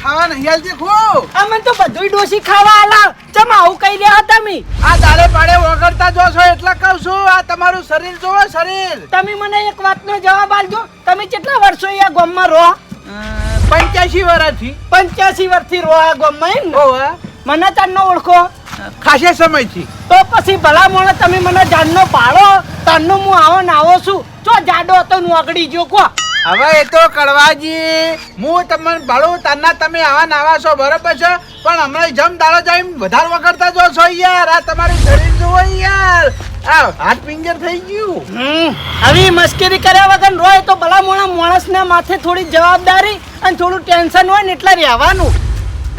ખાવા નહીં આલતી ખો અમને તો બધુંય ડોસી ખાવા આલા ચમ આવું કહી રહ્યા તમે આ દાડે પાડે વગરતા જો છો એટલે કહું છું આ તમારું શરીર જોવો શરીર તમે મને એક વાતનો જવાબ આલજો તમે કેટલા વર્ષો આ ગામમાં રહો 85 વર્ષથી 85 વર્ષથી રહો આ ગામમાં એમ ને? ઓવા મને તારનો ઓળખો ખાસે સમયથી તો પછી ભલા મોણે તમે મને જાનનો પાડો તારનો હું આવો ને આવો છું જો જાડો હતો નોગડી જો કો હવે એ તો કડવાજી હું તમને ભાડું તારના તમે આવા નાવા છો બરોબર છે પણ હમણાં જમ દાડો જાય વધારે વગરતા જો છો યાર આ તમારું શરીર જોવો યાર આ હાથ પિંજર થઈ ગયું આવી મસ્કરી કર્યા વગર રોય તો ભલા મોણા માણસના માથે થોડી જવાબદારી અને થોડું ટેન્શન હોય ને એટલે રહેવાનું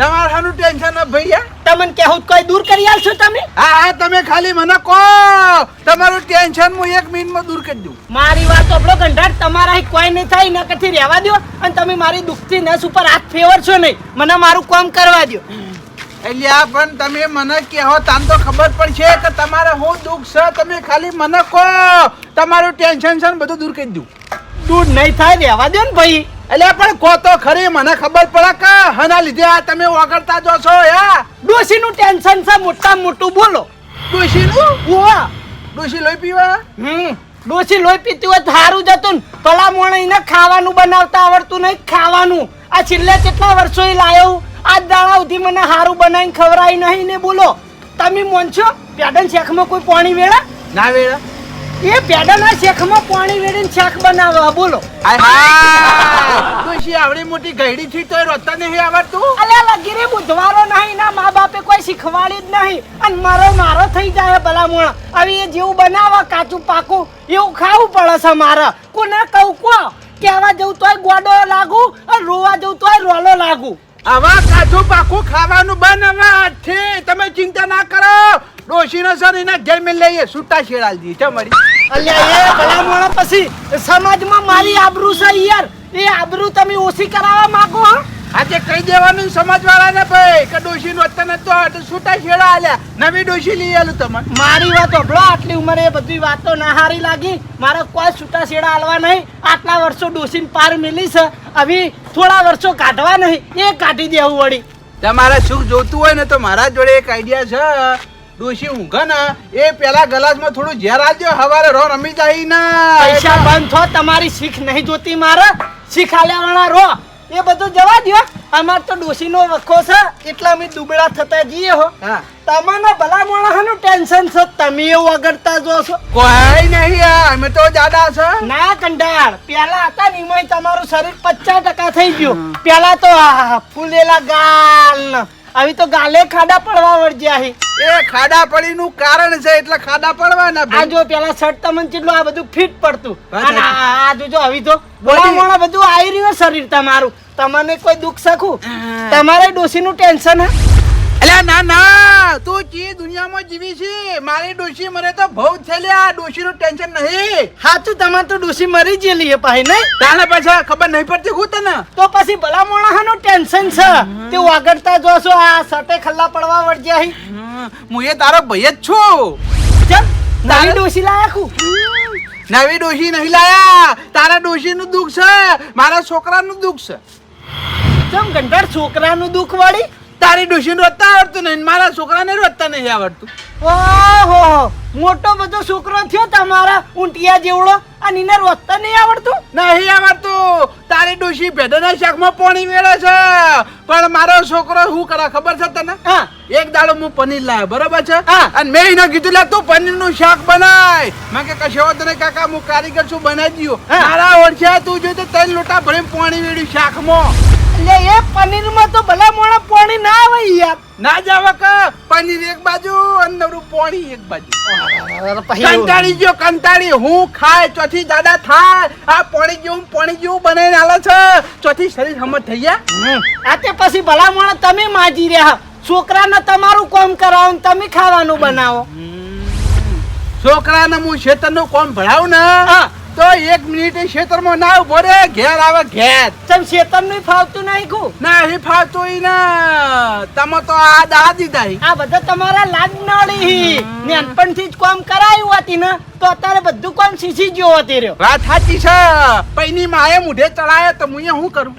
તમારે શાનું ટેન્શન ન ભૈયા તમને કહેવું કોઈ દૂર કરી આલશો તમે હા હા તમે ખાલી મને કહો તમારું ટેન્શન હું 1 મિનિટમાં દૂર કરી દઉં મારી વાત આપણો ગંઢાર તમારા કોઈ નહીં થાય ને કથી રહેવા દો અને તમે મારી દુખતી નસ ઉપર હાથ ફેરવશો નહીં મને મારું કામ કરવા દો એટલે આ પણ તમે મને કહો તાન તો ખબર પડશે કે તમારે હું દુઃખ છે તમે ખાલી મને કહો તમારું ટેન્શન છે ને બધું દૂર કરી દઉં દૂર નહીં થાય રહેવા દો ને ભાઈ એટલે પણ કહો તો ખરી મને ખબર પડે કે હના લીધે આ તમે વગરતા જો છો યા ડોશીનું ટેન્શન છે મોટા મોટું બોલો ડોશીનું ઓવા ડોશી લોહી પીવા ડોશી લોહી પીતી હોય સારું જતું ને ભલા મોણે એને ખાવાનું બનાવતા આવડતું નહીં ખાવાનું આ છેલ્લે કેટલા વર્ષો લાયો આજ દાડા સુધી મને સારું બનાવીને ખવડાવી નહીં ને બોલો તમે મોનશો પેડન શેખમાં કોઈ પાણી વેળા ના વેળા એ પેડના શેખમાં પાણી વેળીને શાક બનાવવા બોલો ડોશી આવડી મોટી ગઈડી થી તો રોતા નહીં આવડતું અલ્યા લગીરે બુધવારો નહીં ના મા બાપે કોઈ શીખવાડી જ નહીં અને મારો થઈ જાય ભલા મોણા હવે એ જેવું બનાવવા કાચું પાકું એવું ખાવું પડે છે મારે કોને કહું કો કહેવા જવું તોય ગોડો લાગુ અને રોવા જવું તોય રોલો લાગુ આવા કાચું પાકું ખાવાનું બનાવવા છે તમે ચિંતા ના કરો ડોશીનો સર એના ઘેર મેં લઈએ છૂટા શેડાલ દી તમારી અલ્યા એ ભલા મોણા પછી સમાજમાં મારી આબરૂ છે યાર એ આબરૂ તમે ઓછી કરાવવા માંગો હો આજે કહી દેવાનું સમાજવાળાને ભાઈ કે ડોશી નો તને તો છૂટા શેડા આલ્યા નવી ડોશી લઈ આલું તમે મારી વાત ઓબળો આટલી ઉંમરે એ બધી વાતો ના હારી લાગી મારે કોઈ છૂટા શેડા આલવા નહીં આટલા વર્ષો ડોશીને પાર મિલી છે હવે થોડા વર્ષો કાઢવા નહીં એ કાઢી દેવું વળી તમારે સુખ જોતું હોય ને તો મારા જોડે એક આઈડિયા છે ડોશી ઊંઘે ને એ પેલા ગ્લાસમાં થોડું ઝેર આલજો હવારે રો રમી જાય ના પૈસા બંધ થો તમારી શીખ નહીં જોતી મારે શીખ આલ્યા વાળા રો એ બધું જવા દો અમાર તો ડોશીનો વખો છે એટલા અમે દુબળા થતા જઈએ હો તમને ભલા મોણાનું ટેન્શન છે તમે એવું વગરતા જો છો કોઈ નહીં અમે તો જાડા છે ના કંડાળ પેલા હતા ને એમાં તમારું શરીર 50% થઈ ગયું પેલા તો ફૂલેલા ગાલ હવે તો ગાલે ખાડા પડવા વળજ્યા એ ખાડા પડીનું કારણ છે એટલે ખાડા પડવાના આ જો પેલા શર્ટ તમને કેટલું આ બધું ફિટ પડતું અને આ જો હવે તો બોલા મોણા બધું આવી રહ્યું શરીર તમારું તમને કોઈ દુઃખ સખું તમારે ડોશીનું ટેન્શન હે અલ્યા ના ના તું જી દુનિયામાં જીવી છે મારી ડોશી મરે તો બહુ થયેલા ડોશીનું ટેન્શન નહીં હાચું તમારે તો ડોશી મરી ગયેલી હે પાહી નહીં તાણે પાછા ખબર નહીં પડતી હું તને તો પછી ભલા મોણાનું ટેન્શન છે તે વાગડતા જોશો આ સટે ખલ્લા પડવા વળજ્યા હી હું એ તારો ભાઈ જ છું ચલ નવી ડોશી લાયા કુ નવી ડોશી નહીં લાયા તારા ડોશીનું દુઃખ છે મારા છોકરાનું દુઃખ છે ચમ ગંઢાર છોકરાનું દુઃખ વાળી તારી ડોશીને રોતા આવડતું નહીં મારા છોકરાને રોતા નહીં આવડતું ઓહો મોટો બધો છોકરો થયો તમારા ઊંટિયા જેવડો અને એને રોતા નહીં આવડતું નહીં આવડતું તારી ડોશી ભેડાના શાકમાં પાણી વેળે છે પણ મારો છોકરો શું કરે ખબર છે તને એક દાડો હું પનીર લાવ્યો બરોબર છે અને મેં એને કીધું લે તું પનીરનું શાક બનાય મેં કે કશો વાંધો નહીં કાકા હું કારીગર છું બનાવી દઉં મારા ઓળખ્યા તું જો તો 3 લોટા ભરીને પાણી વેળ્યું શાકમાં એટલે એ પનીરમાં તો ભલા મોણા પાણી ના આવે યાર ના જાવ કે પનીર એક બાજુ અને નવરું પાણી એક બાજુ કંટાળી ગયો કંટાળી હું ખાય ચોથી દાદા થાય આ પાણી જેવું બનાવીને આલે છે ચોથી શરીર હમત થઈ ગયા આ તે પછી ભલા મોણા તમે માજી રહ્યા છોકરાને તમારું કામ કરાવો ને તમે ખાવાનું બનાવો છોકરાને હું ખેતરનું કામ ભણાવું ને તો 1 મિનિટ ખેતરમાં ના ઉભો રે ઘેર આવે ઘેર ચમ ખેતરનું ફાવતું નહીં કુ નહીં ફાવતું ઈ ને તમે તો આ દા દીધા આ બધા તમારા લાડ નડી નાનપણથી જ કામ કરાયું હતી ને તો અત્યારે બધું કોમ શીશી ગયો હોતી રહ્યો. વાત સાચી છે. પૈની માએ મુઢે ચડાય તો હું શું કરું?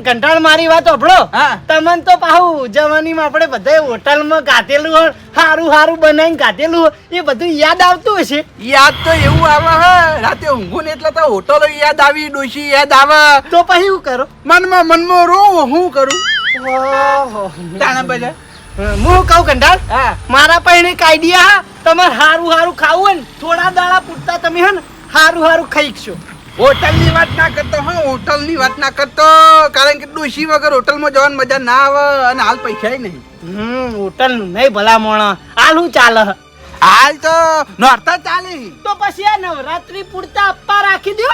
કંટાળ મારી વાત સાંભળો. હા. તમને તો પાહુ જવાનીમાં આપણે બધાય હોટલમાં ગાધેલું હોય, હારું હારું બનાવીને ગાધેલું હોય, એ બધું યાદ આવતું હશે. યાદ તો એવું આવે હે, રાતે ઊંઘું ને એટલે તો હોટલો યાદ આવી, ડોશી યાદ આવે. તો પછી શું કરો? મનમાં રોવું હું કરું? ઓહો. તાણે બધા હું કહું કંટાળ, હા મારા પાસે એક આઈડિયા. તમારે હારું હારું ખાવું હોય ને થોડા દાડા પૂરતા તમે હે ને હારું હારું ખાઈ શકશો. હોટલની વાત ના કરતો હો, હોટલની વાત ના કરતો. કારણ કે ડોશી વગર હોટલમાં જવાની મજા ના આવે અને હાલ પૈસા નહીં. હોટલ નું નહીં ભલા મોણા. હાલ હું ચાલે? હાલ તો નોરતા ચાલે. તો પછી આ નવરાત્રી પૂરતા અપ્પા રાખી દો.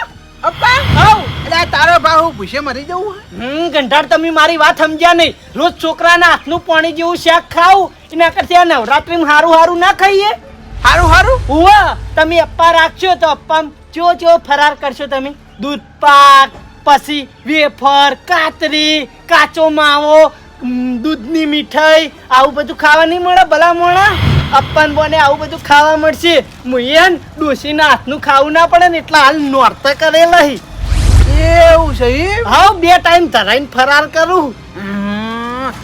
અપ્પા હવ એટલે તારો ભાવ ભૂસે મરી જવું? ઘંટાળ તમે મારી વાત સમજ્યા નહીં. રોજ છોકરાના હાથનું પાણી જેવું શાક ખાવું એના કરતા આ નવરાત્રીમાં હારું હારું ના ખાઈએ. હારું હારું ઉવા તમે અપ્પા રાખશો તો અપ્પામાં ચો ફરાર કરશો તમે. દૂધ પાક, પછી વેફર, કાતરી, કાચો માવો, દૂધની મીઠાઈ, આવું બધું ખાવા નહીં મળે ભલા મોણા. અપ્પાન બોને આવું બધું ખાવા મળશે. મુયન ડોશીના હાથનું ખાવું ના પડે ને એટલા હાલ નોરતા કરેલા. એવું છે એમ? હા, 2 ટાઈમ ધરાઈને ફરાર કરું.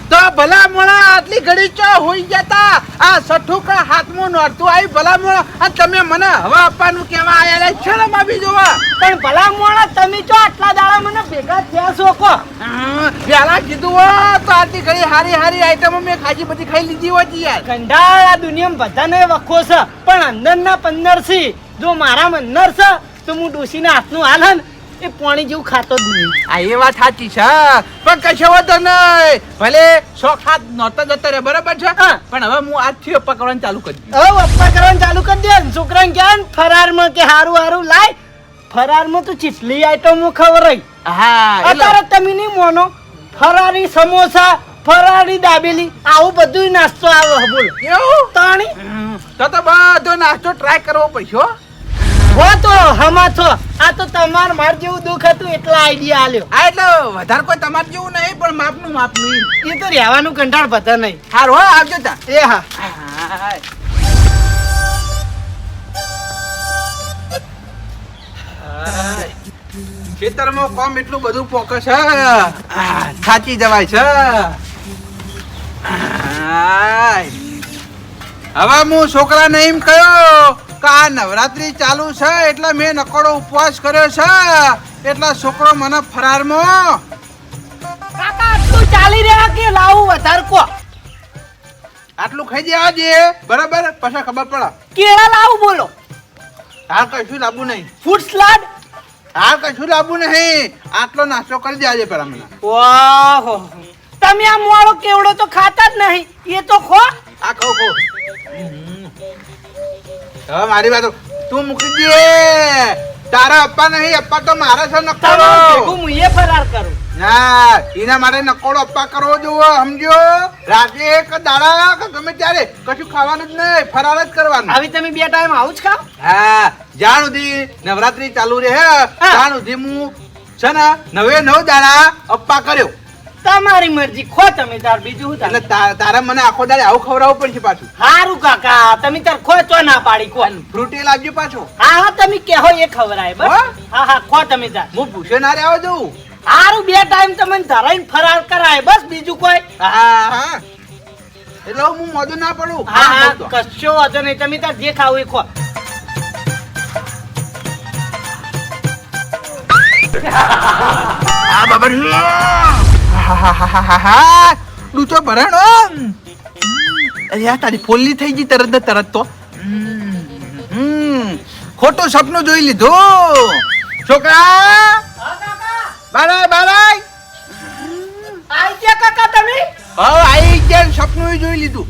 તો ભલા મોણા આટલી ઘડી ચો હોઈ જતા. આ સઠુકા હાથમાં નોરતું આવી ભલા મોણા, અને તમે મને હવા આપવાનું કેવા આયા શરમ આવી જોવા. પણ ભલા મોણા તમે જો આટલા દાડા મને ભેગા થયા છો કો? પેલા કીધું હો તો આટલી ઘડી હારી હારી આઈટમો મેં ખાજી બધી ખાઈ લીધી હોતી યાર. કંડાળ આ દુનિયામાં બધાને વખો છે, પણ અંદરના 15 છે. જો મારામાં અંદર છે તો હું ડોશીના હાથનું હાલ હન એ પાણી જેવું ખાતો જ નહીં. આ એ વાત સાચી છે, પણ કશો વાંધો નહીં. ભલે શોખ હાથ નહોતા જતા રે બરાબર છે, પણ હવે હું આજથી અપ્પા કરવાનું ચાલુ કરી દઉં. હવે અપ્પા કરવાનું ચાલુ કરી દે. છોકરાને કહે ને ફરારમાં કે હારું હારું લાય. ફરારમાં તો ચીટલી આઈટમો ખવરાઈ. હા અત્યારે તમે નહીં મોનો. ફરારી સમોસા, ફરારી દાબેલી, આવું બધું નાસ્તો આવે. બોલો એવું તાણી તો બધો નાસ્તો ટ્રાય કરવો પડશે હો. હો તો હમા છો. આ તો તમાર માર જેવું દુઃખ હતું એટલા આઈડિયા આલ્યો. હા એટલે વધારે કોઈ તમારે જેવું નહીં, પણ માપનું. એ તો રહેવાનું કંટાળ બધા નહીં. હારું હો, આવજો તા. એ હા. ખેતરમાં કામ એટલું બધું પોકે છે, થાકી જવાય છે. હવે હું છોકરાને એમ કહ્યો કે આ નવરાત્રી ચાલુ છે એટલે મેં નકોડો ઉપવાસ કર્યો છે, એટલે છોકરો મને ફરારમાં. કાકા આટલું ચાલી રહ્યા કે લાવું વધારે કો? આટલું ખાઈ દેવા દે બરાબર, પછી ખબર પડે. કેળા લાવું બોલો? હાલ કશું લાવવું નહીં. Food salad? હાલ કશું લાવવું નહીં. આટલો નાસ્તો કરી દેજે પેલા મને. ઓહો, તમે આ મોળો કેવડો તો ખાતા જ નહીં. એ તો ખો. આ ખો ખો. હવે મારી વાત તું મૂકી દે. તારા અપ્પા નહીં, અપ્પા તો મારા છે નકોડો. ભેગું હું એ ફરાર કરું. ના, એના માટે નકોડો અપ્પા કરવો જોવો, સમજો. રાતે એક દાડા કે ગમે ત્યારે કશું ખાવાનું જ નહીં, ફરાર જ કરવાનું. આવી તમે 2 ટાઈમ આવું જ ખાવ? હા, જ્યાં સુધી નવરાત્રી ચાલુ રહે ત્યાં સુધી હું છે ને 9 દાડા અપ્પા કર્યો. તમારી મરજી, ખો તમે તાર. બીજું હું એટલે તારે મને આખો દાડે આવું ખવડાવવું પડશે પાછું. હારું કાકા, તમે તાર ખો ચો ના પાડી કો. ફ્રૂટી લાવજો પાછો. હા તમે કહો એ ખવરાય બસ. હા ખો તમે તાર. હું ભૂસે ના રહેવા દઉં. હારું 2 ટાઈમ તમને ધરાઈને ફરાર કરાય બસ, બીજું કોઈ. હા એટલે હું મોઢું ના પડું. હા કશો વાંધો નહીં, તમે તાર જે ખાવું એ ખો. આ બાબર ડૂચો ભરાણો. અરે આ તારી ફોલ્લી થઈ ગઈ તરત ને તરત તો. ખોટું સપનું જોઈ લીધું. છોકરા બારાય બારાય. આઈ ગયા કાકા તમે? હવે આઈ ગયા, સપનું જોઈ લીધું.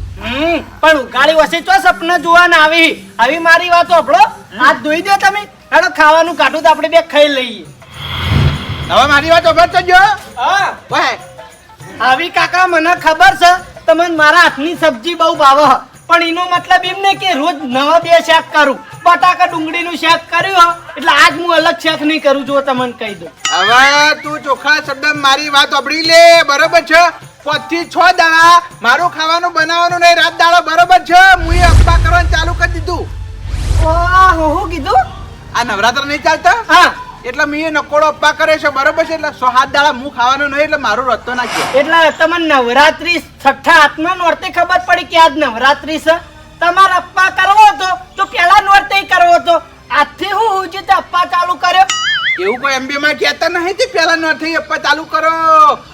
પણ ઉગાડી વસે ચો સપના જોવાના આવી. આવી મારી વાત સાંભળો, હાથ ધોઈ દો તમે. હેડો ખાવાનું કાઢું તો આપણે 2 ખાઈ લઈએ. હવે મારી વાત ખબર તો જો. હા ભાઈ આવી કાકા મને ખબર છે તમને મારા હાથની સબ્જી બહુ ભાવે, પણ એનો મતલબ એમ નહીં કે રોજ નવા 2 શાક કરું. બટાકા ડુંગળીનું શાક કર્યું એટલે આજ હું અલગ શાક નહીં કરું. જો તમને કહી દઉં. હવે તું ચોખ્ખા શબ્દ મારી વાત સાંભળી લે, બરોબર છે? 5 થી 6 દાડા મારું ખાવાનું બનાવવાનું નહીં, રાત દાડો બરોબર છે? હું એ અપ્પા કરવાનું ચાલુ કરી દીધું. વાહ હું કીધું આ નવરાત્ર નહીં ચાલતા હા એટલે મેં નકોડો અપ્પા કરે છે બરોબર છે એટલે 107 દાડા હું ખાવાનું નહીં એટલે મારો રસ્તો નાખ્યો. એટલે તમને નવરાત્રી છઠ્ઠા હાથમાં નોરતે ખબર પડી કે આજ નવરાત્રી છે તમારે અપ્પા કરવો હતો તો પેલા નોરતે કરવો હતો આજથી હું જે તે અપ્પા ચાલુ કર્યો એવું કોઈ એમબી માં કહેતા નહીં તે પેલા નથી અપ્પા ચાલુ કરો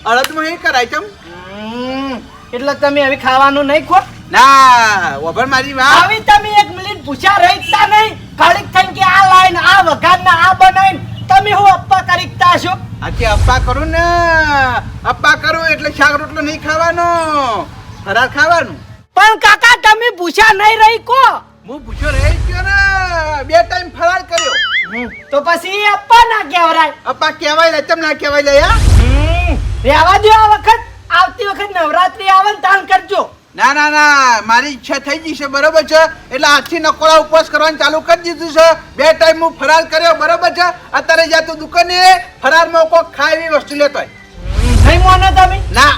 અડદમાં નહીં કરાય ચમ. એટલે તમે હવે ખાવાનું નહીં ખો ના વભર મારી વાત આવી તમે 1 મિનિટ પૂછ્યા રહીતા નહીં ઘડીક થઈને કે આ લાઈન આ વઘારના આ બનાવીને તમે હું અપ્પા કરીતા છો આથી અપ્પા કરું ને અપ્પા કરું એટલે શાક રોટલો નહીં ખાવાનો ફરાર ખાવાનું. પણ કાકા તમે પૂછ્યા નહીં રહી કો હું પૂછ્યો રહી ગયો ને 2 ટાઈમ ફરાર કર્યો તો પછી અપ્પા ના કહેવરાય અપ્પા કહેવાય લે ચમ ના કહેવાય લે યા રહેવા દો આ વખત આવતી વખત નવરાત્રી આવે ને તાણ કરજો. ના ના ના મારી ઈચ્છા થઈ ગઈ છે બરોબર છે એટલે આજથી નકોડા ઉપવાસ કરવાનું ચાલુ કરી દીધું છે 2 ટાઈમ હું ફરાર કર્યો બરોબર છે અત્યારે જા તું દુકાને ફરારમાં કોક ખાય એવી વસ્તુ લેતો હોય. નહીં મોનો તમે ના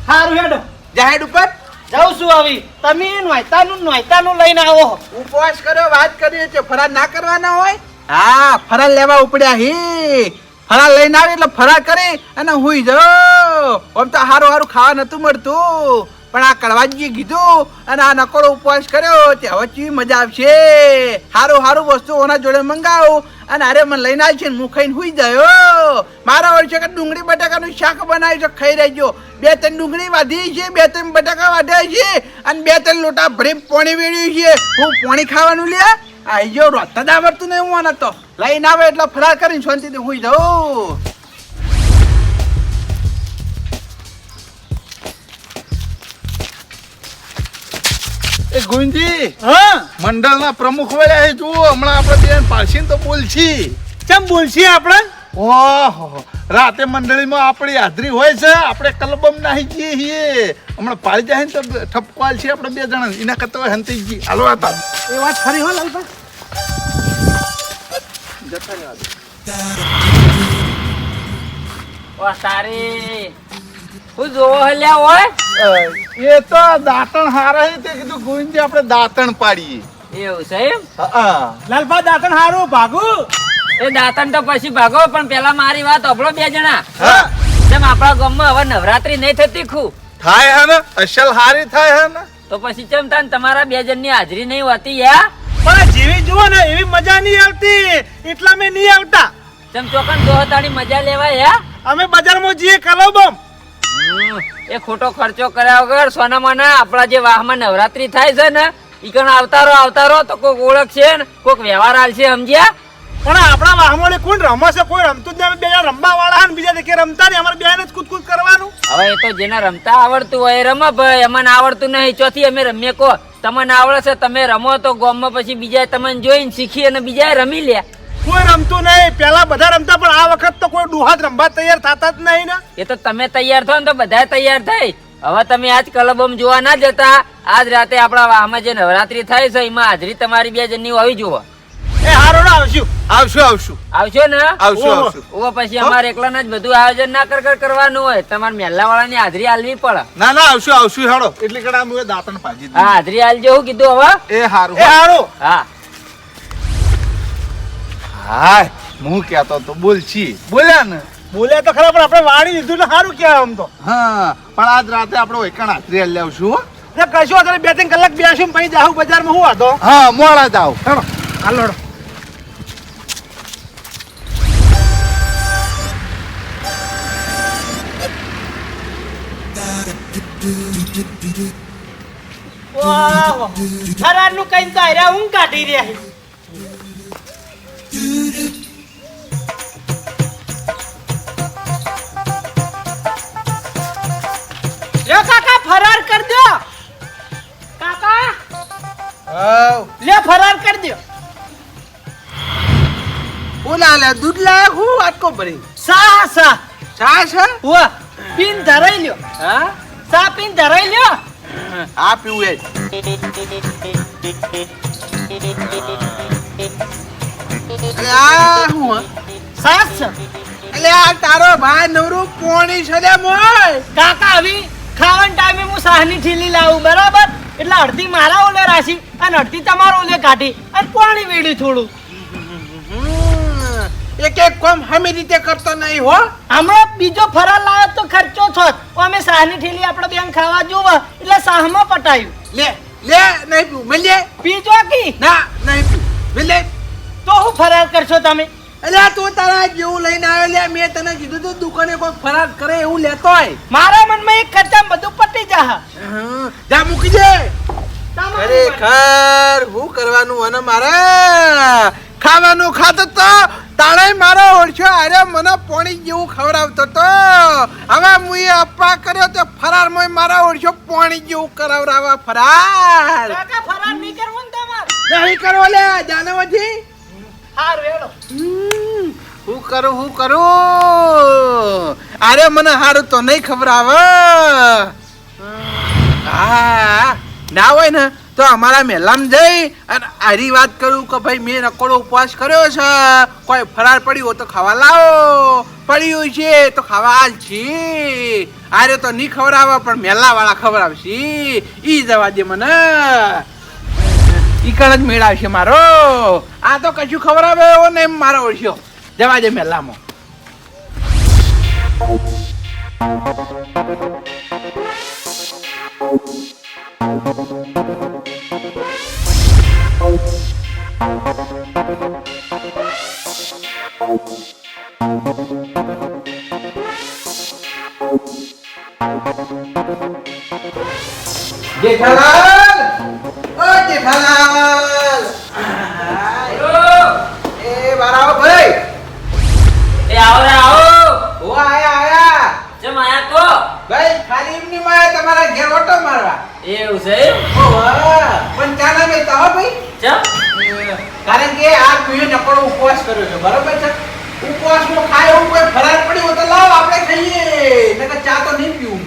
હારું હેડો જાહેર ઉપર જાઉં છું આવી તમે નોયતાનું લઈને આવો ઉપવાસ કર્યો વાત કરી છે ફરાર ના કરવાના હોય હા ફરાર લેવા ઉપડ્યા હી ફરાર લઈને આવી એટલે ફરાર કરી અને હુઈ જાઓ આમ તો હારું હારું ખાવા નતું મળતું પણ આ કડવાજીએ કીધું અને આ નકોડો ઉપવાસ કર્યો તે હવે કેવી મજા આવશે હારું હારું વસ્તુ ઓના જોડે મંગાવું અને અરે મને લઈને આવી છે ને હું ખાઈને હુઈ જાય મારા વર્ષે કે ડુંગળી બટાકાનું શાક બનાવ્યું છે ખાઈ રહેજો 2-3 ડુંગળી વાધી છે 2-3 બટાકા વાઢ્યા છે અને 2-3 લોટા ભરી પાણી વેડ્યું છે હું પાણી ખાવાનું લે આઈ જો રોતા જ આવડતું નહીં હું તો લઈને આવે એટલે ફરાર કરીને શાંતિથી હુઈ જાઉં. એ ગુંજી હા મંડળના પ્રમુખ વળ્યા છે જુઓ હમણાં આપણે બેન પારસીન તો બોલછી ચમ બોલશી આપણે ઓહો રાતે મંડળીમાં આપણી હાજરી હોય છે આપણે કલબમ નાહી જઈએ છીએ હમણાં પાડી જાય ને તો ઠપકવાલ છે આપણે 2 જણા એના કરતા હોય હંતીજી હાલો હતા એ વાત ખરી હો લાલપા ઓ તારી હું જોવો હલ્યા હોય એ તો દાંતણ હારા છે તે કીધું ગુંજી આપણે દાંતણ પાડીએ એવું છે એમ હા લાલપા દાંતણ હારું ભાગુ એ દાંતણ તો પછી ભાગો પણ પેલા મારી વાત અભળો 2 જણા હા જેમ આપણા ગામમાં હવે નવરાત્રી નહીં થતી ખુ થાય હે ને અસલ હારી થાય હે ને તો પછી ચમ તાન તમારા 2 જણની હાજરી નહીં હોતી યા પણ જેવી જુઓ ને એવી મજા નહીં આવતી એટલા મેં નહીં આવતા ચમ ચોકન દોહતાની મજા લેવાય યા અમે બજારમાં જઈએ કલોબમ એ ખોટો ખર્ચો કર્યા વગર સોના મોના આપણા જે વાહમાં નવરાત્રી થાય છે ને ઈ કણ આવતારો તો કોક ઓળખશે ને કોક વ્યવહાર આલશે સમજ્યા પણ આપણા વાહમોને કોણ રમે છે કોઈ રમતું જ નહીં બે જણા રમવા વાળા ને બીજા દેખે રમતા નહીં અમારે બેને જ કૂદ કરવાનું હવે એ તો જેને રમતા આવડતું હોય એ રમે ભાઈ અમને આવડતું નહીં ચોથી અમે રમીએ કો તમને આવડે છે તમે રમો તો ગામમાં પછી બીજા તમને જોઈને શીખી અને બીજા રમી લે કોઈ રમતું નહીં પેલા બધા રમતા પણ આ વખત તો કોઈ ડુહાત રમવા તૈયાર થતા જ નહીં ને એ તો તમે તૈયાર થો ને તો બધા તૈયાર થાય હવે તમે આજ કલબમ જોવા ના જતા આજ રાતે આપણા વાહમાં જે નવરાત્રી થાય છે એમાં હાજરી તમારી 2 જણની હોવી જોવો એ હારો ના આવશું આવશું આવશો ને આવશું ઓ પછી અમારે એકલાના જ બધું આયોજન ના કરવાનું હોય તમારે મેલ્લા વાળાની હાજરી આલવી પડે ના આવશું હેડો એટલે કડા અમે દાંતણ પાજી હા હાજરી આલજો હું કીધું હવે એ હારું હા હાય હું કહેતો તો બોલછી બોલ્યા ને બોલ્યા તો ખરા પણ આપણે વાળી દીધું ને સારું કહેવાય આમ તો હા પણ આજ રાતે આપણે એકણ હાજરી આલી આવશું હો. કશું અત્યારે 2-3 કલાક બેસું પછી જાઉં બજારમાં હું હતો હા મોડા જાવ હેડો હાલો હેડો. વાહ થરાનું કઈ તો આયરા હું કાઢી રહ્યા લે કાકા ફરાર કર દો કાકા લે ફરાર કર દો ઓલા લે દૂધ લાયા હું વાટકો ભરી સા સા ચા છે વાહ પીન ધરાઈ લ્યો હા સા પીન ધરાઈ લ્યો આ પીવું એ અલે આ હું સાસ છે અલે આ તારો ભાઈ નવરું પોણી છે લે મોય કાકા આવી ખાવાના ટાઈમે હું સાહની ઠીલી લાવું બરાબર એટલે અડધી મારા ઓલે રાશી અને અડધી તમારા ઓલે કાઢી અને પાણી વેડ્યું થોડું. એક એક કામ હમી રીતે કરતો નહીં હો. હમણાં બીજો ફરાર લાવ્યો તો ખર્ચો થોત. અમે શાહની ઠેલી આપણે બેન ખાવા જોવા એટલે શાહમાં પટાયું. લે લે નહીં પીવું મેલે. પીજો કી ના નહીં પીવું મેલે. તો હું ફરાર કરશો તમે? અલ્યા તું તારા જેવું લઈને આવ્યો લે. મેં તને કીધું તું દુકાને કોઈ ફરાર કરે એવું લેતો હોય. મારા મનમાં એક ખર્ચા બધું પટી જા. જા મૂકી દે. ખરેખર શું કરવાનું અને મારે ખાવાનું ખાતો તો તાણે મારો ઓળખ્યો અરે મને પોણી જેવું ખવડાવતો તો હવે હું એ અપ્પા કર્યો તો ફરાર માં મારા ઓળખ્યો પોણી જેવું કરાવરાવા ફરાર કાકા ફરાર નહીં કરવું ને તમારે? નહીં કરવો લે જાનવજી. હાર વેડો. હું કરું અરે મને હારું તો નહીં ખવડાવે. હા ના હોય ને તો અમારા મેલામાં જઈ અને આરી વાત કરું કે ભાઈ મેં નકોડો ઉપવાસ કર્યો છે, કોઈ ફરાર પડ્યું હોય તો ખાવા લાવો, પડ્યું છે તો ખાવા હાલ છી. આરે તો નહીં ખવડાવે પણ મેલા વાળા ખવડાવશે. ઈ જવા દે મને, ઈ કણ જ મેળાવશે મારો. આ તો કશું ખવડાવે એવો ને એમ મારો ઓળખ્યો. જવા દે મેલામાં. જેઠાલાલ, ઓ જેઠાલાલ, એ બારાઓ ભાઈ. એ આવો રે આવો. ઓ આયા. ચમ આયા કો? ભાઈ ખાલી એમની માં તમારા ઘેર ઓટો મારવા. એવું છે? ઓ વાહ, પણ ચાના મેં તો હો ભાઈ. ચમ? કારણ કે આ તુએ નકળો ઉપવાસ કર્યો છે, બરોબર છે? ઉપવાસમાં ખાય એવું કોઈ ફરાર પડ્યું તો લાવ આપણે ખાઈએ. નકર ચા તો નહીં પીવું.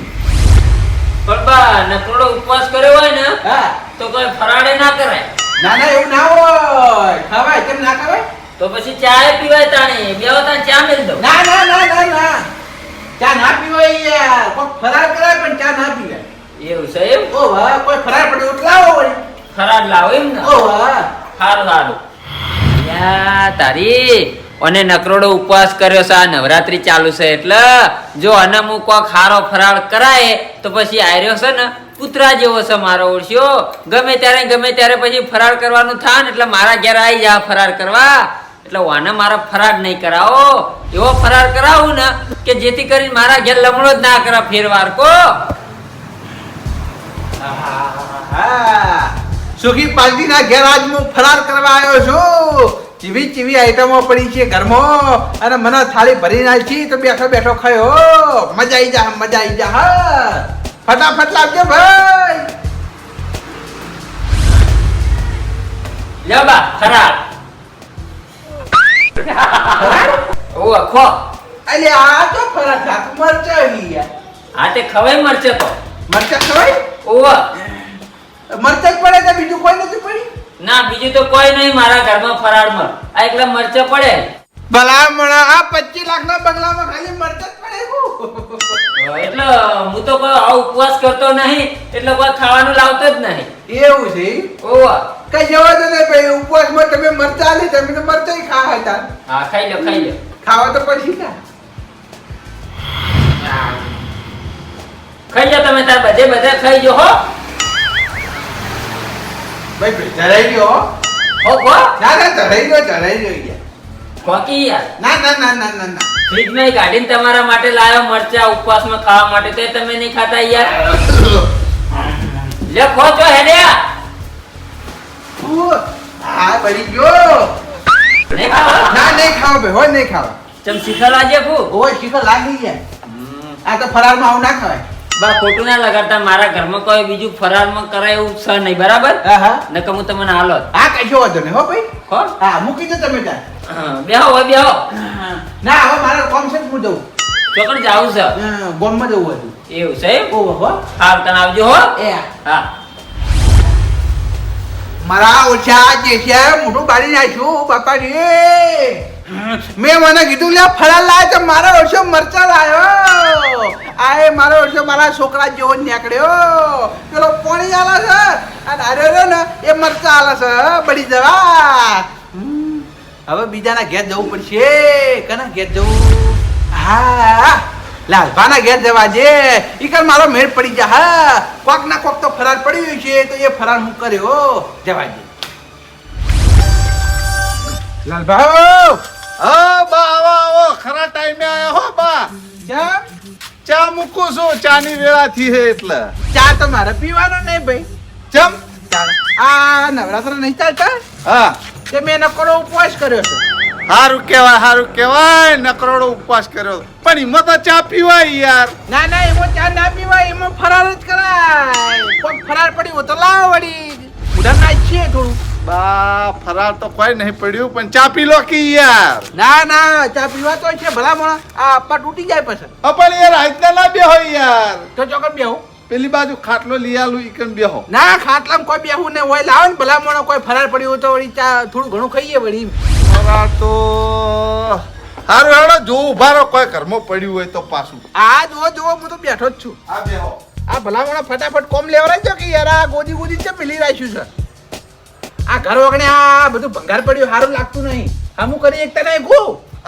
પણ બા નકરોડો ઉપવાસ કર્યો હોય ને હા, તો કોઈ ફરાળે ના કરાય. ના ના એવું ના હોય. ખવાય કેમ ના ખવાય? તો પછી ચા પીવાય તાણી બે વખત ચા મેલ દો. ના ના ના ના ના, ચા ના પીવાય યાર. કોઈ ફરાર કરાય પણ ચા ના પીવાય. એવું છે એમ? ઓ વાહ, કોઈ ફરાર પડ્યું તો લાવો વળી. ફરાળ લાવો એમ ને? ઓ વાહ. સારું સારું. યા તારી અને નકરોડો ઉપવાસ કર્યો છે, આ નવરાત્રી ચાલુ છે એટલે જો અને હું કોક ખારો ફરાળ કરાય તો પછી આર્યો છે ને પુત્રા જેવો છે મારો ઓળખ્યો. ગમે ત્યારે પછી ફરાળ કરવાનું થાય ને એટલે મારા ઘેર આવી જા ફરાળ કરવા. એટલે વાને મારા ફરાળ નહીં કરાવો, એવો ફરાળ કરાવું ને કે જેથી કરીને મારા ઘેર લમણો જ ના કરા ફેરવાર કો. સુખી પાલટીના ઘેર આજ હું ફરાર કરવા આવ્યો છું. ચીવી ચીવી આઈટમો પડી છે ઘરમાં અને મને થાળી ભરી નાખી તો બેઠો બેઠો ખાયો. મજા આવી જા, મજા આવી જા. હા, ફટાફટ લાવજો ભાઈ. લ્યો બા ફરાળ. ઓ ખો. અલે આ તો ફરાર થાક મરચા યાર. હા તે ખવાય મરચે તો. મરચા ખવાય? ઓવા મરચા જ પડે તો બીજું કોઈ નથી પડી? ના બીજું તો કોઈ નહીં મારા ઘરમાં ફરાળમાં. આ એકલા મરચા પડે. ભલામણ આ 25 લાખના બંગલામાં ખાલી મરચા જ પડે. એટલે હું તો કોઈ આ ઉપવાસ કરતો નહીં એટલે કોઈ ખાવાનું લાવતો જ નહીં. એવું છે? ઓવા કઈ જવા દો ને ભાઈ. ઉપવાસમાં તમે મરચા લે, તમે તો મરચા ખાવા હતા. હા ખાઈ લો ખાઈ લો. ખાવા તો પછી ના. ખાઈ લો તમે તાર બધે ખાઈ જો હો. ભાઈ ધરાઈ ગયો. હો ખો. ના ના ધરાઈ ગયો યાર. ખોકી યાર. ના ના ના ના ના ના. ફ્રીજમાં કાઢીને તમારા માટે લાવ્યો મરચા ઉપવાસમાં ખાવા માટે તો તમે નહીં ખાતા યાર. લે ખો છો હેડ્યા. હા બળી ગયો. નહીં ખાવા? ના નહીં ખાવા ભાઈ, હોય નહીં ખાવા. ચમ શીખા લાજે ફૂ. ઓય શીખર લાગી ગયા. આ તો ફરારમાં આવું ના ખવાય. બા ખોટું ના લગાડતા. મારા ઘરમાં કોઈ બીજું ફરારમાં કરાય એવું છે નહીં બરાબર? હા હા. નકર હું તમને હાલો. હા કશો વાંધો નહીં હો ભાઈ. ખો. હા મૂકી દો તમે ત્યાં. બેહો હવે બેહો. ના હવે મારે કોમ છે હું જઉં. ચોકડ જાવું છે. ગોમમાં જવું હતું. એવું છે એમ? ઓહો હો. હાલ તને આવજો હો. એ હા મારા ઓછા જે છે મોઢું બાળી નાખ્યું બાપાજી. મેં મને કીધું લે ફરાળ લાય તો મારો ઓછો મરચા લાયો. આ મારો ઓછો મારા મારા છોકરા જેવો જ નીકળ્યો. પેલો પોણી આલે છે અને અરે રે ને એ મરચા આલે છે બળી જવા. હવે બીજાના ઘેર જવું પડશે. કના ઘેર જવું? હા, લાલભાના ઘેર જવા જે. ઈ કર મારો મેળ પડી જા. હા, કોક ના કોક તો ફરાર પડ્યું છે, તો એ ફરાર હું કર્યો જવા દે. લાલભા, હા બા આવો આવો, ખરા ટાઈમે આયા હો બા. ચા મૂકું છું, ચાની વેળા થી હે એટલે. ચા તો મારે પીવાનો નહીં ભાઈ. ચમ? આ નવરાત્ર નહીં ચાલતા હા, તે મેં નકોડો ઉપવાસ કર્યો છે. હારું કેવાય નકરોડો ઉપવાસ કર્યો, પણ એમાં તો ચા પીવાય યાર. ના ના, એમાં ચા ના પીવાય, એમાં ફરાર જ કરાય. કોઈ ફરાર પડી હોય તો લાવ વળી. ઉડાન ના છીએ થોડું. બા ફરાર તો કોઈ નહીં પડ્યું, પણ ચા પી લો કે યાર. ના ના, ચા પીવા તો છે ભલા મોણા. આ અપ્પા તૂટી જાય પછી. પણ યાર આજના ના બે હોય યાર. તો ચોકન બેહું. પેલી બાજુ ખાટલો લઈ આલું ઈકન બેહો. ના, ખાટલામાં કોઈ બેહું ને હોય લાવો ને ભલા મોણા. કોઈ ફરાર પડ્યું હોય તો વળી ચા થોડું ઘણું ખાઈએ વળી. ફરાર તો હારું હેડો જો ઉભા રહો, કોઈ ઘરમાં પડ્યું હોય તો પાછું. આ જુઓ હું તો બેઠો જ છું. આ બેહો. આ ભલા મોણા ફટાફટ કોમ લેવરાય છે કે યાર આ ગોદી છે મિલી રાખ્યું છે. આ ઘર વગણે આ બધું ભંગાર પડ્યું સારું લાગતું નહીં. હમું કરી એકતા નહીં ગો.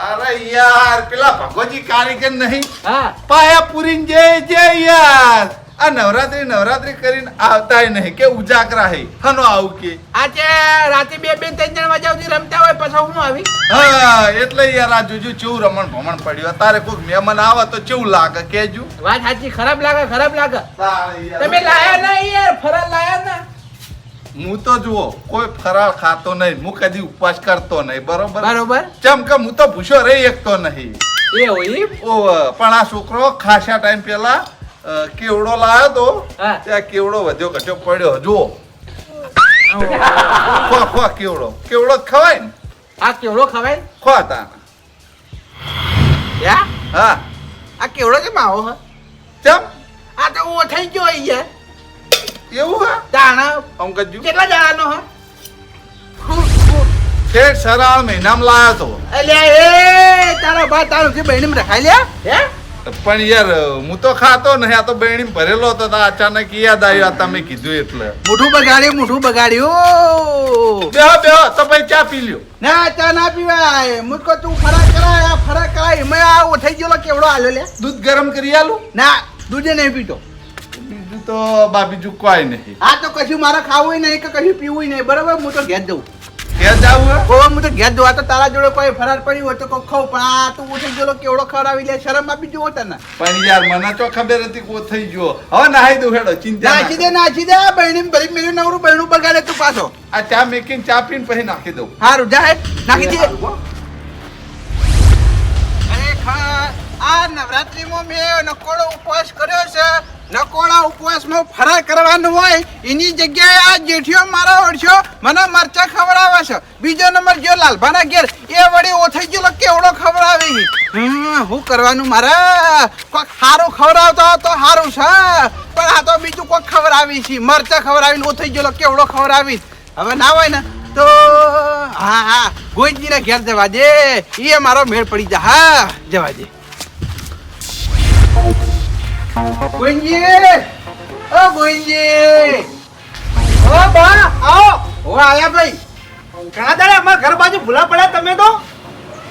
અરે યાર પેલા ભગવજી કારીગર નહીં હા, પાયા પૂરીને જે યાર આ નવરાત્રી કરીને આવતાય નહીં કે ઉજાગરા હે હનો આવું કે આજે રાતે 2-3 વાગ્યા સુધી રમતા હોય પછી હું આવી. હા એટલે યાર આ જોજો ચેવું રમણ ભમણ પડ્યું. તારે કોઈક મહેમાન આવે તો ચેવું લાગે કેજો. વાત સાચી. ખરાબ લાગે. તારે યાર તમે લાયા નહીં યાર, ફરાર લાયા ના. હું તો જુઓ કોઈ ફરાળ ખાતો નહીં, હું કદી ઉપવાસ કરતો નહીં. બરોબર બરોબર. ચમ કે હું તો ભૂસો રહી એકતો નહીં. એ હોય. પણ આ છોકરો ખાસા ટાઈમ પેલા કેવડો લાવ્યો તો હા. ત્યાં કેવડો વધ્યો ઘટ્યો પડ્યો. જુઓ ખો કેવડો જ ખવાય ને. આ કેવડો ખવાય? ખો તા. યા, હા આ કેવડો કેમ આવો હે? ચમ આ તો ઓ થઈ ગયો અહીંયા. એવું હા દાણા અંકજુ કેટલા દાણાનો હે? શેઠ સરાળ મહિનામાં લાવ્યો તો. અલ્યા એ તારા બા તારું કે બહેણીમાં રખાઈ લ્યા હે? પણ યાર હું તો ખાતો નહીં. આ તો બેણી ભરેલો હતો તો અચાનક યાદ આવ્યો આ તમે કીધું એટલે. મોઢું બગાડ્યું. બેહો તો ભાઈ ચા પી લ્યો. ના, ચા ના પીવાય. મુકો તું ફરાર કરાય એમાં આ ઓ થઈ ગયો કેવડો આલ્યો લે. દૂધ ગરમ કરી આલું. ના, દૂધે નહીં પીતો. બીજું તો બા બીજું કોઈ નહીં. આ તો કશું મારે ખાવું નહીં કે કશું પીવું નહીં. બરાબર, હું તો ઘેર જઉં. ક્યાં જાવું હે? હું તો ઘેર જઉં. આ તો તારા જોડે કોઈ ફરાર પડ્યું હોય તો કોઈ ખાવ, પણ આ તું ઉઠી ગયેલો કેવડો ખવડાવી લે. શરમ આપી જુઓ તને. પણ યાર મને તો ખબર હતી કે ઓ થઈ ગયો. હવે નાહી દઉં હેડો, ચિંતા નાખી દે. બહેણી ભરી મેળ્યું નવરું બહેણું બગાડે તું પાછો. આ ચા મેકીને ચા પીને પછી નાખી દઉં. હારું જા નાખી દે. આ નવરાત્રીમાં મેં નકોડો ઉપવાસ કર્યો છે. નકોડા ઉપવાસમાં ફરાર કરવાનું હોય એની જગ્યાએ આ જેઠિયો મારો ઓળખ્યો મને મરચા ખવડાવે છે. બીજો નંબર જો લાલભાના ઘેર એ વળી ઓથઈ ગયેલો કેવડો ખવડાવે. શું કરવાનું મારે? કોઈક સારું ખવડાવતો તો સારું છે, પણ આ તો બીજું કોઈક ખવડાવી છે. મરચા ખવડાવીને ઓથઈ ગયેલો કેવડો ખવડાવી. હવે ના હોય ને તો હા ગોઈજીને ઘેર જવા દે. એ મારો મેળ પડી જા. હા, જવા દે. ગોઈજી, ઓ ગોઈજી. ઓ બા આવો. ઓ આયા ભાઈ. ઘણા દાડે અમારા ઘર બાજુ ભૂલા પડ્યા તમે તો.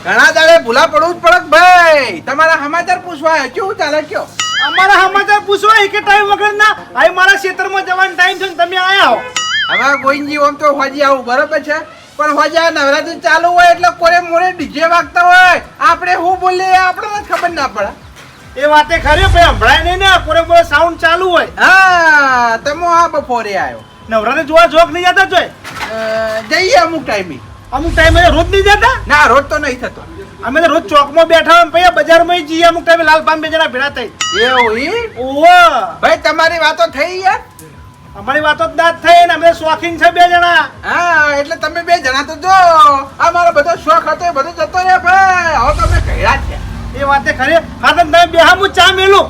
ઘણા દાડે ભૂલા પડવું જ પડક ભાઈ. તમારા સમાચાર પૂછવા આવ્યો. કેવું ચાલે કયો? અમારા સમાચાર પૂછવા એક ટાઈમ વગર ના આ મારા ક્ષેત્રમાં જવાનો ટાઈમ છે ને તમે આયા હો. હવે ગોઈજી ઓમ તો હોજી આવું બરોબર છે, પણ હોજી આ નવરાત્રી ચાલુ હોય એટલે કોરે મોરે ડીજે વાગતા હોય. આપણે શું બોલીએ આપણને ખબર ના પડે. એ વાતે ખરી ભાઈ, હંભળાય નહીં ને પૂરે પૂરો સાઉન્ડ ચાલુ હોય. હા, તમે આ બપોરે આવ્યો. નવરાત્રી જોવા જોક નહીં જતા જોય? જઈએ અમુક ટાઈમે. અમુક ટાઈમે રોજ નહીં જતા? ના, રોજ તો નહીં થતો. અમે તો રોજ ચોકમાં બેઠા હોય પછી બજારમાં જઈએ અમુક ટાઈમે લાલપાન બે જણા ભેળા થઈ. એવું? ઓહો ભાઈ તમારી વાતો થઈ યાર. અમારી વાતો જ દાંત થઈ ને અમે શોખીન છે બે જણા. હા, એટલે તમે બે જણા તો જો આ મારો બધો શોખ હતો એ બધો જતો રે ભાઈ. હવે તમે કહેલા છે એ વાતે ખરી. હા તો તમે બેહા હું ચા મેલું.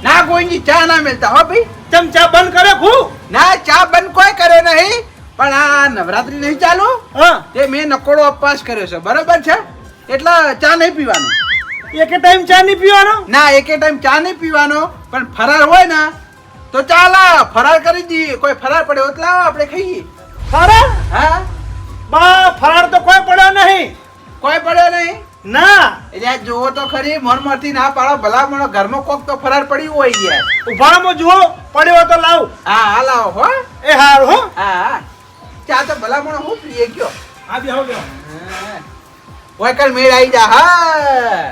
ના ગોઈજી, ચા ના મેલતા હો ભાઈ. ચમ ચા બંધ કરે ખું? ના, ચા બંધ કોઈ કર્યો નહીં, પણ આ નવરાત્રી નહીં ચાલુ હા તે મેં નકોડો ઉપવાસ કર્યો છે. બરોબર છે, એટલે ચા નહીં પીવાનું. એક ટાઈમ ચા નહીં પીવાનો ના એકે ટાઈમ ચા નહીં પીવાનો, પણ ફરાર હોય ને તો ચાલે, ફરાર કરી દઈએ. કોઈ ફરાર પડ્યો તો લાવો આપણે ખાઈએ. ફરાળ હા, બા ફરાળ તો કોઈ પડ્યો નહીં કોઈ પડ્યો નહીં. ના એટલે આ જોવો તો ખરી, મોરમાંથી ના પાડો, ભલા માણો ઘરમાં કોક તો ફરાર પડ્યું હોય યાર. ઉભાણમાં જુઓ પડ્યો હોય તો લાવ હા હા લાવો હો. એ હાર હો હા હા ચા તો ભલા માણો હું પીએ કયો. હા બેહો બેહો હા. હોય કાલ મેળ આવી જા. હા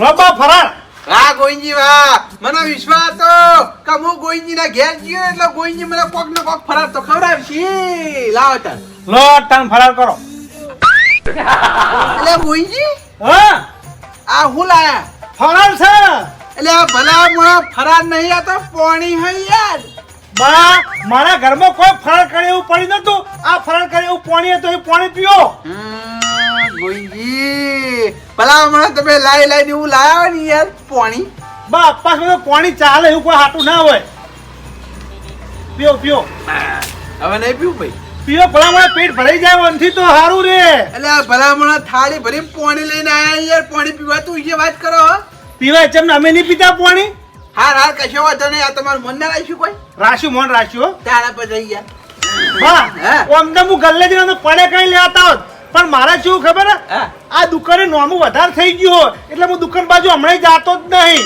રબા ફરાળ વાહ ગોવિંદજી વાહ, મને વિશ્વાસ હતો કે હું ગોવિંદજી ના ઘેર ગયો એટલે ગોવિંદજી મને કોક ને કોક ફરાર તો ખવડાવશે. લાવો તાર. લો તાન ફરાળ કરો એટલે ગોવિંદજી હા આ હું લાયા? ફરાળ છે એટલે આ ભલા મને ફરાર નહીં, આ તો પાણી હઈ યાર. બા મારા ઘરમાં કોઈ ફરાળ કરે એવું પડી નતું, આ ફરાળ કરે એવું પાણી હતું, એ પાણી પીઓ. ગોવિંદજી ભલા મને તમે લાઈ લાઈ એવું લાયા ને યાર પાણી. બા અપ્પાસ બધું પાણી ચાલે એવું કોઈ હાટું ના હોય. પીઓ પીઓ હવે નહીં પીવું ભાઈ. પીઓ ભલા મારા પેટ ભરાઈ જાય વનથી તો સારું રે. એટલે આ ભલા મને થાળી ભરી પાણી લઈને આયા યાર. પાણી પીવા તું જે વાત કરો હો. પીવાય ચમ અમે નહીં પીતા પાણી. હાર હાર કશો વાંધો નહીં. આ તમારું મન ના રાખ્યું કોઈ રાખ્યું મોન રાખ્યું હો. તારા પર જઈ યાર. બા હા. ઓમ તો હું ગલ્લે જઈને પડે કઈ લેતા હોત, પણ મારા શું ખબર હે? હા. આ દુકાને નોમું વધારે થઈ ગયું હોય એટલે હું દુકાન બાજુ હમણાં જાતો જ નહીં.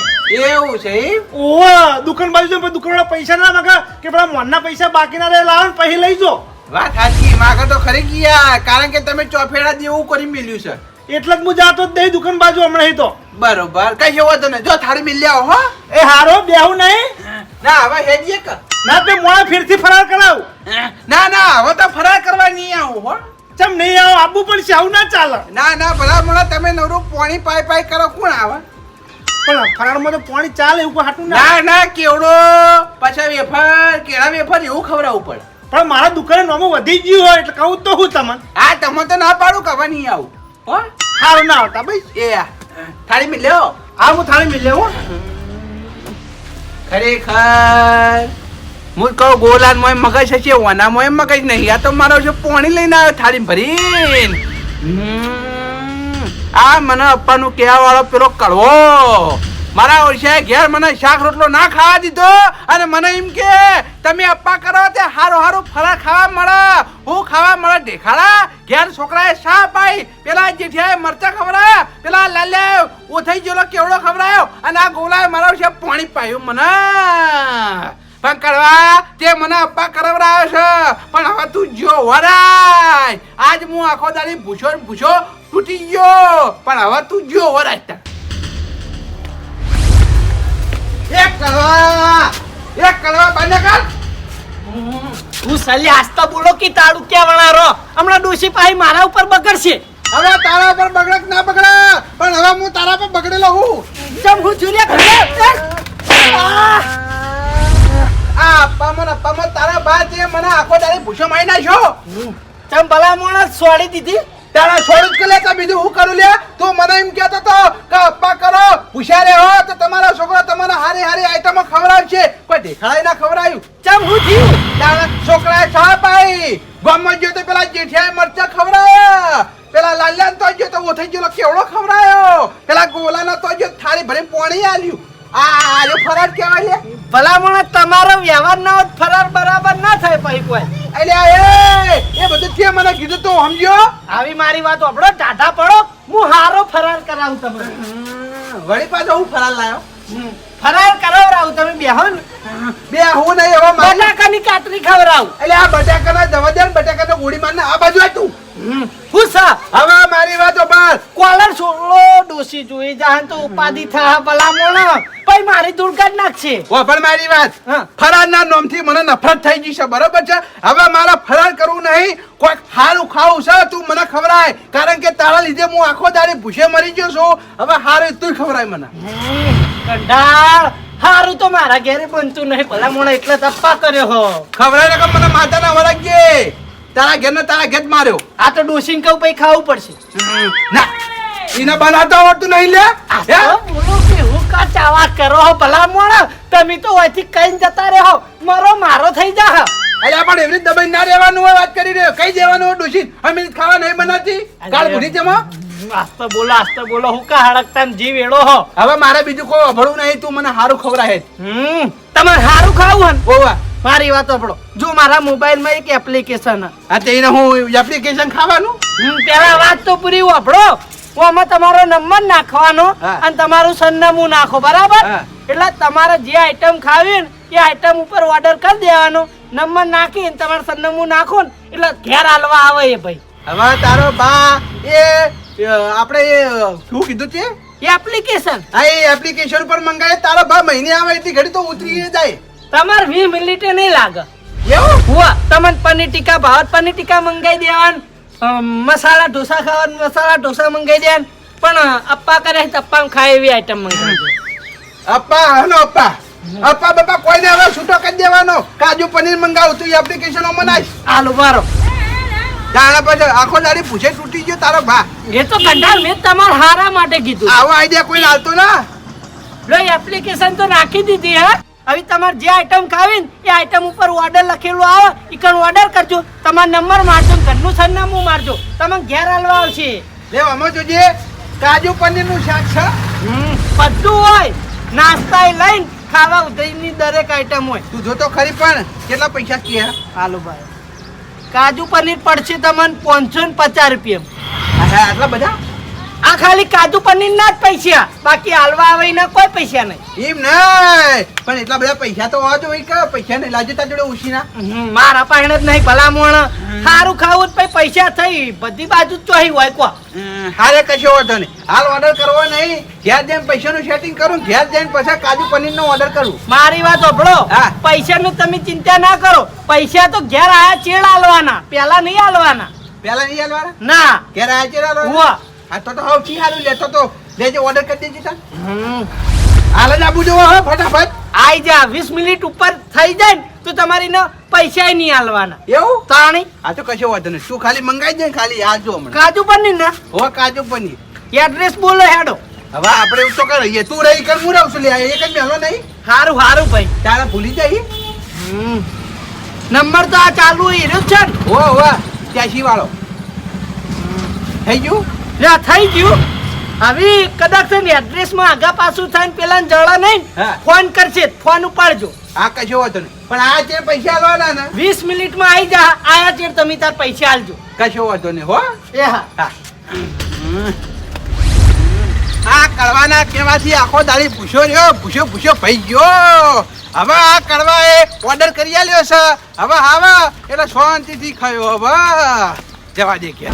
એવું છે એમ? ઓહ દુકાન બાજુ જઈને પછી દુકાનવાળા પૈસા ના માંગે કે પેલા મોનના પૈસા બાકી ના રહે લાવો ને પછી લઈ જો. વાત સાચી. માગો તો ખરી ગયા, કારણ કે તમે ચોફેડા જેવું કરી મેલ્યું છે. એટલે જ હું જાતો જ નહીં દુકાન બાજુ હમણાં તો. બરોબર કઈ વાંધો નહીં. જો થાળી મિલ આવો હો. એ હારો બેહું નહીં ના હવે હેજીએ કર. ના તે મોડા ફેરથી ફરાર કરાવું. ના ના હવે તો ફરાર કરવા નહીં આવું હો. ચમ નહીં આવો આબુ પડશે આવું ના ચાલે. ના ના ભલા મને તમે નવરું પાણી પાઈ પાઈ કરો કોણ આવે? પણ ફરાળમાં તો પાણી ચાલે એવું કોઈ હાટું ના. ના ના કેવડો પાછા વેફર કેળા વેફર એવું ખવડાવવું પડે. પણ મારા દુકાને નોમું વધી ગયું હોય એટલે કહું તો હું તમને. હા તમે તો ના પાડું કવા નહીં આવું હો. હારું ના આવતા ભાઈ. એ આ, થાળી મિલ લેવો. હા હું થાળી મિલે હો. ખરેખર હું કહું ગોલાન મોય મગજ હશે, ઓના મોય મગજ નહીં. આ તો મારો જે પાણી લઈને આવ્યો થાળી ભરીને. આ મને અપ્પાનું કહેવા વાળો પેલો કડવો મારા ઓળખ્યા ઘેર મને શાક રોટલો ના ખાવા દીધો અને મને એમ કે તમે અપ્પા કરો તે હારું હારું ફરાર ખાવા મળે. હું ખાવા મળે દેખાડા. ઘેર છોકરાએ શા પાઈ, પેલા જેઠિયાએ મરચા ખવડાયા, પેલા લાલ્યાએ ઓથઈ ગયેલો કેવડો ખવડાયો અને આ ગોલાએ મારા છે પાણી પાયું મને. પણ કરવા તે મને અપ્પા કરાવડાયો છે. પણ હવે તું જો વરાય. આજ હું આખો દાડી ભૂસો ને ભૂસો તૂટી ગયો, પણ હવે તું જો વરાય. એક કરવા બંધ કર. હું સલી આસ્તા બોલો કે તાળું ક્યાં વણારો હમણાં ડોશી પાહી મારા ઉપર બગડશે. હવે તારા પર બગડે કે ના બગડે, પણ હવે હું તારા પર બગડેલો હું. ચમ હું ચૂર્યા આ અપ્પામાં તારા બા જે મને આખો દાડી ભૂસો મારી નાખ્યો. ચમ ભલા મોણસ છોડી દીધી. તારા છોડ જ લે કે બીજું હું કરું લે? તું મને એમ કહેતો તો કે અપ્પા કરો હુશારે હો તો તમારો છોકરો તમારા હારી હારી આઈટમો ખવડાવશે. કોઈ દેખાડાય ના ખવડાયું. ચમ હું થયું તારા છોકરાએ છા પાઈ. ગામમાં ગયો તો પેલા જેઠિયાએ મરચા ખવડાયા, પેલા લાલ્યાને તો ગયો તો ઓથઈ ગયેલો કેવડો ખવડાયો, પેલા ગોલાનો તો ગયો થાળી ભરીને પાણી આલ્યું. આ ફરાર કહેવાય લે. ભલા મોણસ તમારો વ્યવહાર ના હોત ફરાર બરાબર ના થાય પછી કોઈ. અલ્યા એ બધું તે મને કીધું તું સમજ્યો? આવી મારી વાત ઓબળો ટાઢા પડો. હું હારો ફરાર કરાવું તમને. વળી પાછો હું ફરાર લાયો. ફરાર કરાવરાવું તમે બેહો ને. બે હું નહીં હવે મારી. બટાકાની કાતરી ખવડાવું. એટલે આ બટાકાના જવા દે ને, બટાકાનો ગોળી મારને આ બાજુ આય તું. હું સા હવે મારી વાતો બસ. કોલર છોડલો ડોસી જોઈ જાહન તો ઉપાધિ થા ભલા મોણા પછી મારી દુર્ગત નાખશે. પણ મારી વાત, હા. ફરારના નામથી મને નફરત થઈ ગઈ છે, બરોબર છે? હવે મારા ફરાર કરવું નહીં, કોઈ હારું ખાવું છે તું મને ખવડાય, કારણ કે તારા લીધે હું આખો દાડી ભૂસે મરી ગયો છું. હવે હારું તું ખવડાય મને. કંડાળ હારું તો મારા ઘેરે બનતું નહીં ભલા મોણા એટલે તપ્પા કર્યો હો. ખવડાય ને કે મને માતાના વળગે તારા ઘેર ને તારા ઘેર જ માર્યો. આ તો ડોસીને કહું પછી ખાવું પડશે. ના એને બનાવતા આવડતું નહીં લે. હે? બોલો કે હું કા ચાવા કરો હો ભલા મોણા. તમે તો અહીંથી કઈ જતા રહો, મારો થઈ જા. અલ્યા પણ એવી રીતે દબાઈ ના રહેવાનું હોય, વાત કરી રહ્યો કઈ દેવાનું હોય ડોશી, અમે ખાવા નહીં બનાવતી કાળ ભૂલી જમા. આસ્તો બોલો હું કા હડકતા ને જીવ એડો હો. હવે મારે બીજું કોઈ અભળું નહીં, તું મને સારું ખવડાવે. તમારે સારું ખાવું હન ઓવા મારી વાત સાંભળો. જો મારા મોબાઈલમાં એક એપ્લિકેશન આ તેને હું એપ્લિકેશન ખાવાનું. પેલા વાત તો પૂરી વાપરો. આમાં તમારો નંબર નાખવાનો હા. અને તમારું સરનામું નાખો, બરાબર? હા. એટલે તમારે જે આઈટમ ખાવી ને એ આઈટમ ઉપર ઓર્ડર કરી દેવાનો, નંબર નાખીને તમારું સરનામું નાખો ને એટલે ઘેર હાલવા આવે એ ભાઈ. હવે તારો બા આપણે શું કીધું છે એપ્લિકેશન આ એ એપ્લિકેશન પર મંગાય, તારો બા મહિને આવે એટલી ઘડી તો ઉતરી જાય. તમારે 20 મિનિટે નહીં લાગે. એવું હુઆ તમને પનીર ટીકા ભાવત પનીર ટીકા મંગાઈ દેવાન, મસાલા ઢોસા ખાવાનું મસાલા ઢોસા મંગાઈ દેવાન, પણ અપ્પા કરે તો અપ્પા ખાય એવી આઈટમ મંગાવી. અપ્પા હનો અપ્પા અપ્પા બાપા કોઈને હવે છૂટો કરી દેવાનો. કાજુ પનીર મંગાવું તું એપ્લિકેશન બનાવીશ. હાલો મારો તારા પછી આખો દાડી પૂછે તૂટી ગયો તારો ભા. એ તો કંટાળ મેં તમારા હારા માટે કીધું. આવો આઈડિયા કોઈ હાલતો ના. લો એપ્લિકેશન તો નાખી દીધી હે. હવે તમારે જે આઈટમ ખાવી ને એ આઈટમ ઉપર ઓર્ડર લખેલું આવે ઈકન ઓર્ડર કરજો, તમારો નંબર મારજો, ઘરનું સરનામું મારજો, તમને ઘેર હાલવા આવશે. લે અમે જોજે કાજુ પનીર નું શાક છે. બધું હોય, નાસ્તા લઈને ખાવા સુધીની દરેક આઈટમ હોય. તું જોતો ખરી પણ કેટલા પૈસા કે હાલો ભાઈ, કાજુ પનીર પડશે તમને 550 રૂપિયા. આટલા બધા આ ખાલી કાજુ પનીર ના જ પૈસા, બાકી હાલવા આવે એના કોઈ પૈસા નહીં. એમ નહીં પણ એટલા બધા પૈસા તો હોવા જોઈએ કે પૈસા નહીં લાજે તા જોડે ઉછીના. મારા પાસે જ નહીં ભલામણ. સારું ખાવું જ પછી પૈસા થઈ બધી બાજુ જ ચોહી હોય કો. હારે કશો વાંધો નહીં, હાલ ઓર્ડર કરવો નહીં. ઘેર જઈને પૈસાનું સેટિંગ કરું, ઘેર જઈને પછી કાજુ પનીર નો ઓર્ડર કરું. મારી વાત સાંભળો, હા. પૈસાનું તમે ચિંતા ના કરો. પૈસા તો ઘેર આયા ચેડ હાલવાના, પેલા નહીં હાલવાના. પેલા નહીં હાલવાના, ના ઘેર આ છે હુઆ. હા તો સૌથી સારું લેતો તો લેજે ઓર્ડર કરી દેજે તા. હાલ જ આપું જોવો હો ફટાફટ. આઈ જા 20 મિનિટ ઉપર થઈ જાય ને તો તમારી ને પૈસા નહીં હાલવાના. એવું તાણી આ તો કશો વાંધો નહીં, તું ખાલી મંગાઈ દે ખાલી યાદ જો હમણાં. કાજુ પનીર ના હો કાજુ પનીર. એડ્રેસ બોલો હેડો. હવે આપણે એવું તો કરીએ, તું રહી કર હું રહું છું. લે એક જ મેલો નહીં હારું હારું ભાઈ. તારા ભૂલી જાય. નંબર તો આ ચાલુ હીરો જ છે ને. હો હો ત્યાંસી વાળો થઈ ગયું. લે થઈ ગયું. હવે કદાચ છે ને એડ્રેસમાં આગા પાછું થાય ને પેલા જળા નહીં ને, હા. ફોન કરશે ફોન ઉપાડજો. આ કશો વાંધો નહીં પણ આ છે પૈસા આલવાના ને 20 મિનિટમાં આવી જા. આયા છે તમે તાર પૈસા આલજો. કશો વાંધો નહીં હો. એ હા. હા. આ કડવાના કેવાથી આખો દાડી પૂછ્યો રહ્યો, પૂછ્યો ભાઈ ગયો. હવે આ કડવા એ ઓર્ડર કરી આલ્યો છે. હવે એટલે શાંતિથી ખાયો. હવે જવા દે કે